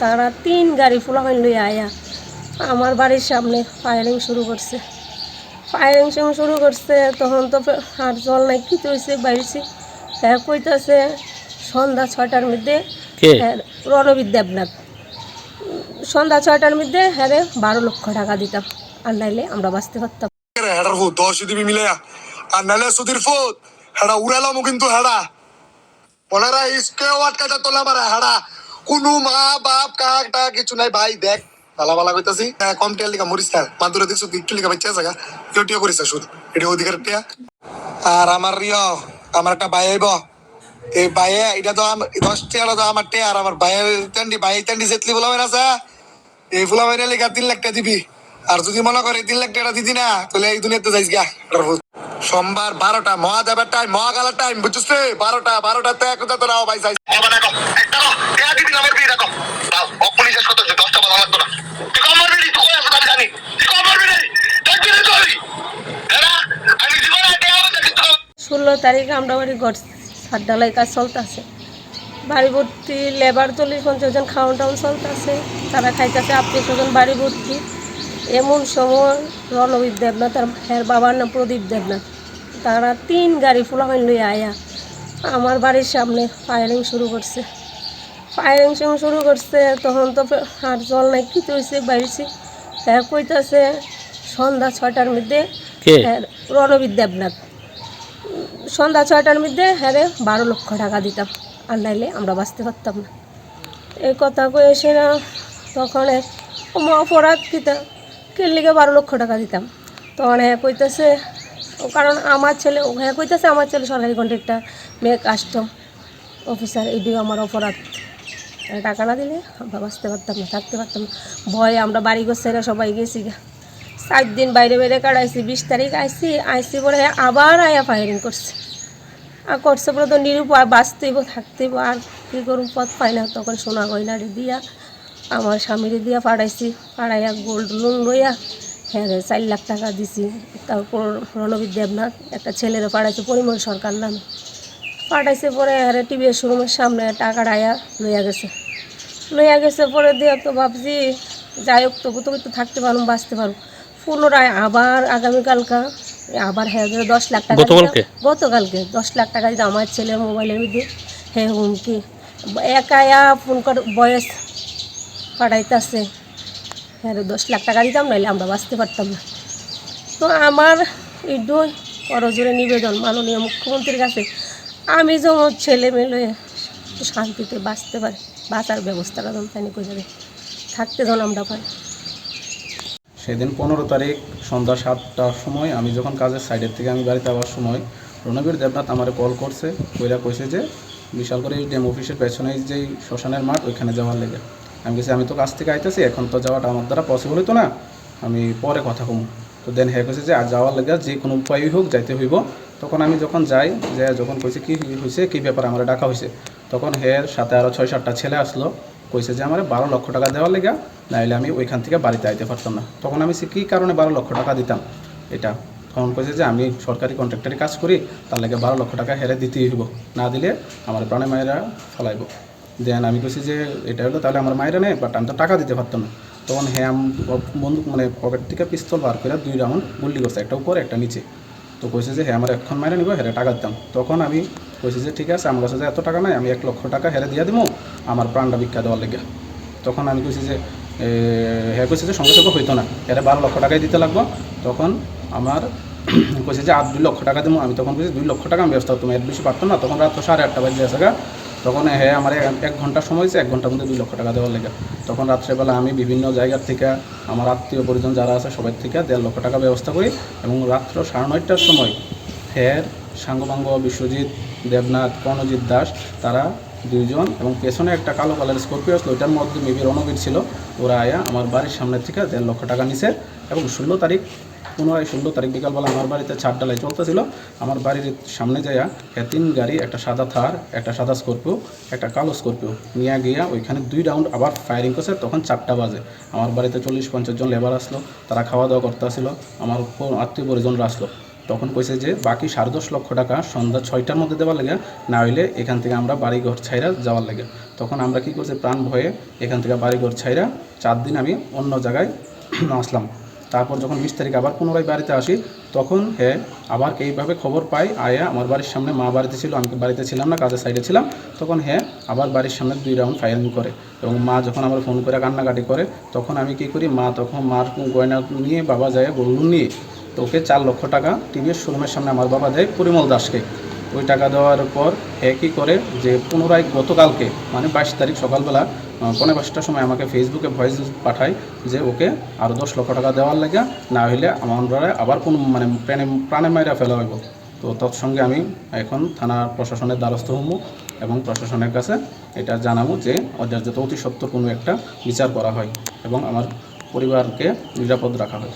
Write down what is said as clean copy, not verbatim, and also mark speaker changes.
Speaker 1: তারা 3 গাড়ি ফুলাফাইন লইয়া আয়া আমার বাড়ির সামনে ফায়ারিং শুরু করছে। তখন তো আর জল নাই, কী হয়েছে বাইরেছি। হ্যাঁ কইতাছে সন্ধ্যা 6টার মধ্যে রণবীর দেবনাথ, সন্ধ্যা 6টার মধ্যে হ্যাঁ 12 লক্ষ টাকা দিতাম, আর নাইলে আমরা বাঁচতে পারতাম।
Speaker 2: হেডার ফুট 10 দিবি মিলে আর নাইলে সুধীর ফুট হেডা উড়ালামও কিন্তু হেডা ওনারা ইসকেও আটকাটা তোলা মারা হেডা কোনো মা বাপ কাকটা কিছু নাই ভাই। দেখ ভালা ভালা কইতাছি কম টিয়া লিখা মরিস না মাদুরে দেখছো একটু লিখা বাচ্চা জায়গা কেউ টিয়া করিস শুধু এটা অধিকার টিয়া। আর আমার আমার একটা ভাই আইব, এই ভাইয়ে এটা তো 10 টিয়া তো আমার টিয়া, আর আমার ভাই টান্ডি জেতলি বলা হয় না এই ফুলা বাইরে লেখা 3 লাখ টাকা দিবি। আর যদি মনে করে 3 লাখ টাকা দিদি না তাহলে এই দুনিয়াতে যাইস গা। সোমবার 12টা মহা দেবার টাইম, মহা গালার টাইম, বুঝছিস? 12টাতে একদা তো নাও ভাই যাইস।
Speaker 1: ষোলো তারিখে আমরা বাড়ি ঘর ছাদ ঢালাই কাজ চলতেছে, বাড়ি ভর্তি লেবার 40-50 জন খাওয়ান টাউন চলতেছে, তারা খাইতেছে, 800 জন বাড়ি ভর্তি। এমন সময় রণবীর দেবনাথ আর হ্যার বাবার নাম প্রদীপ দেবনাথ, তারা 3 গাড়ি ফুলাফাইন লইয়া আয়া আমার বাড়ির সামনে ফায়ারিং শুরু করছে। তখন তো আর জল নাই, কী হয়েছে বাইরেছি। হ্যাঁ কইতাছে সন্ধ্যা 6টার মধ্যে রণবীর দেবনাথ, সন্ধ্যা 6টার মধ্যে হ্যাঁ 12 লক্ষ টাকা দিতাম, আর নাইলে আমরা বাঁচতে পারতাম না। এই কথা কয়ে এসে না তখন অপরাধ কিতা লিগে 12 লক্ষ টাকা দিতাম। তখন হ্যাঁ কইতেছে, কারণ আমার ছেলে সরকারি কন্ট্রাক্টর মেয়ে কাস্টম অফিসার, এটিও আমার অপরাধ। টাকা না দিলে আমরা বাঁচতে পারতাম না, থাকতে পারতাম না। ভয়ে আমরা বাড়ি গোছাইরা সবাই গেছি, 4 দিন বাইরে কাটাইছি। 20 তারিখ আইসি পরে আবার আয়া ফায়ারিং করছে, আর করছে পরে তো নিরুপায়, বাঁচতেইব থাকতেইব, আর কী করুন পথ পাই না। তখন সোনা গয়নারে দিয়া আমার স্বামীরে দিয়া পাড়াইয়া গোল্ড লোন লইয়া হ্যাঁ 4 লাখ টাকা দিছি। তারপর রণবীর দেবনাথ একটা ছেলেরা পাঠাইছে পরিমল সরকার নামে, পাঠাইছে পরে হ্যাঁ টিভিএস শোরুমের সামনে টাকাটা আয়া লইয়া গেছে পরে দিয়ে তো ভাবছি যাই হোক তবু তো থাকতে পারুম, বাঁচতে পারুম। পুনরায় আবার আগামীকালকা আবার হ্যাঁ 10 লাখ টাকা গতকালকে 10 লাখ টাকা দিতে আমার ছেলের মোবাইলের মধ্যে হ্যাঁ হুমকি একায়া ফোন করে বয়স পাঠাইতেছে, হ্যাঁ 10 লাখ টাকা দিতাম, নাহলে আমরা বাঁচতে পারতাম না। তো আমার এই করজোরে নিবেদন মাননীয় মুখ্যমন্ত্রীর কাছে, আমি যেমন ছেলে মেলে শান্তিতে বাঁচতে পারি, বাঁচার ব্যবস্থাটা যেন তাই করে যাবে, থাকতে যেন আমরা পারি।
Speaker 3: সেদিন 15 তারিখ সন্ধ্যা 7টার সময় আমি যখন কাজের সাইডের থেকে আমি বাড়িতে আসার সময় রণবীর দেবনাথ আমারে কল করছে, কইরা কইছে যে বিশাল করে ডিএম অফিসের পেছনে যেই শ্মশানের মাঠ ওইখানে যাওয়ার লেগে। আমি গেছি আমি তো কাজ থেকে আইতেছি, এখন তো যাওয়াটা আমার দ্বারা পসিবল হতো না, আমি পরে কথা কম। তো দেন হ্যাঁ কইছে যে আর যাওয়ার লেগে যে কোনো উপায়ই হোক যাইতে হইব। তখন আমি যখন যাই যে যখন কইছে কী হয়েছে কী ব্যাপার আমার ডাকা হয়েছে, তখন হের সাথে আরও 6-7টা ছেলে আসলো, কইছে যে আমার 12 লক্ষ টাকা দেওয়ার লেগে, নাহলে আমি ওইখান থেকে বাড়িতে আইতে পারতাম না। তখন আমি কী কারণে 12 লক্ষ টাকা দিতাম এটা, তখন কইছে যে আমি সরকারি কন্ট্রাক্টারি কাজ করি, তার লাগে 12 লক্ষ টাকা হেরে দিতেই হইব, না দিলে আমার প্রাণে মায়েরা ফলাইব। দেন আমি কইছি যে এটা হলো তাহলে আমার মায়েরা নেই, বাট আমি তো টাকা দিতে পারতাম না। তখন হ্যাঁ বন্দুক মানে পকেট থেকে পিস্তল বার করে 2 রাউন্ড গুলি করছে, একটা উপরে একটা নিচে। তো কইছে যে হ্যাঁ আমার এখন মায়েরা নিব, হেরে টাকা দিতাম। তখন আমি কইছি যে ঠিক আছে আমার কাছে যে এত টাকা নাই, আমি 1 লক্ষ টাকা হেরে দিয়ে দিব আমার প্রাণটা ভিক্ষা দেওয়ার লেগে। তখন আমি কইছি যে হ্যাঁ কইছে যে সঙ্গে সঙ্গে হইতো না, এরা 12 লক্ষ টাকাই দিতে লাগবো। তখন আমার কইছে যে আর 2 লক্ষ টাকা দেবো। আমি তখন কইছি 2 লক্ষ টাকা আমি ব্যস্ত, তুমি এর বেশি পারতো না। তখন রাত 8:30 বাজে আছে গা। তখন হ্যাঁ আমার 1 ঘন্টার সময় হয়েছে, 1 ঘন্টার মধ্যে 2 লক্ষ টাকা দেওয়ার লেগে। তখন রাত্রেবেলা আমি বিভিন্ন জায়গার থেকে আমার আত্মীয় পরিজন যারা আছে সবাই থেকে 1.5 লক্ষ টাকা ব্যবস্থা করি, এবং রাত্র 9:30টার সময় হ্যাঁ সাঙ্গবাঙ্গ বিশ্বজিৎ দেবনাথ কর্ণজিৎ দাস তারা 2 জন এবং পেছনে একটা কালো কালার স্কর্পিও আসলো, ওইটার মধ্যে মেবি রণবীর ছিল, ওরা আয়া আমার বাড়ির সামনের থেকে 1.5 লক্ষ টাকা নিছে। এবং 16 তারিখ বিকালবেলা আমার বাড়িতে ছাদ ঢালাই চলতেছিল, আমার বাড়ির সামনে যাইয়া 3 গাড়ি, একটা সাদা থার, একটা সাদা স্কর্পিও, একটা কালো স্কর্পিও নিয়ে গিয়া ওইখানে 2 রাউন্ড আবার ফায়ারিং করছে। তখন 4টা বাজে আমার বাড়িতে 40-50 জন লেবার আসলো, তারা খাওয়া দাওয়া করতে আসলো, আমার আত্মীয় পরিজনরা আসলো। তখন কইছে যে বাকি 10.5 লক্ষ টাকা সন্ধ্যা 6টার মধ্যে দেওয়ার লাগে, না হইলে এখান থেকে আমরা বাড়িঘর ছাইরা যাওয়ার লাগে। তখন আমরা কি করছি, প্রাণ ভয়ে এখান থেকে বাড়িঘর ছাইরা 4 দিন আমি অন্য জায়গায় আসলাম। তারপর যখন 20 তারিখ আবার পুনরায় বাড়িতে আসি, তখন আবার এইভাবে খবর পাই, আয়া আমার বাড়ির সামনে, মা বাড়িতে ছিল, আমি বাড়িতে ছিলাম না, কাজের সাইডে ছিলাম। তখন আবার বাড়ির সামনে 2 রাউন্ড ফায়ারিং করে এবং মা যখন আমার ফোন করে কান্নাকাটি করে, তখন আমি কি করি, মা তখন মার গয়না নিয়ে বাবা যায় গোল্ড নিয়ে, তো ওকে 4 লক্ষ টাকা টিভিএস শোরুমের সামনে আমার বাবা দেয় পরিমল দাসকে। ওই টাকা দেওয়ার পর কী করে যে পুনরায় গতকালকে মানে 22 তারিখ সকালবেলা 5:45টার সময় আমাকে ফেসবুকে ভয়েস পাঠায় যে ওকে আরও 10 লক্ষ টাকা দেওয়ার লাগে, না হইলে আমরা আবার কোনো মানে প্রাণে মাইরা ফেলা হইব। তো তৎসঙ্গে আমি এখন থানা প্রশাসনের দ্বারস্থ হব এবং প্রশাসনের কাছে এটা জানাবো যে ওদের যাতে অতি সত্বর কোনো একটা বিচার করা হয় এবং আমার পরিবারকে নিরাপদ রাখা হয়।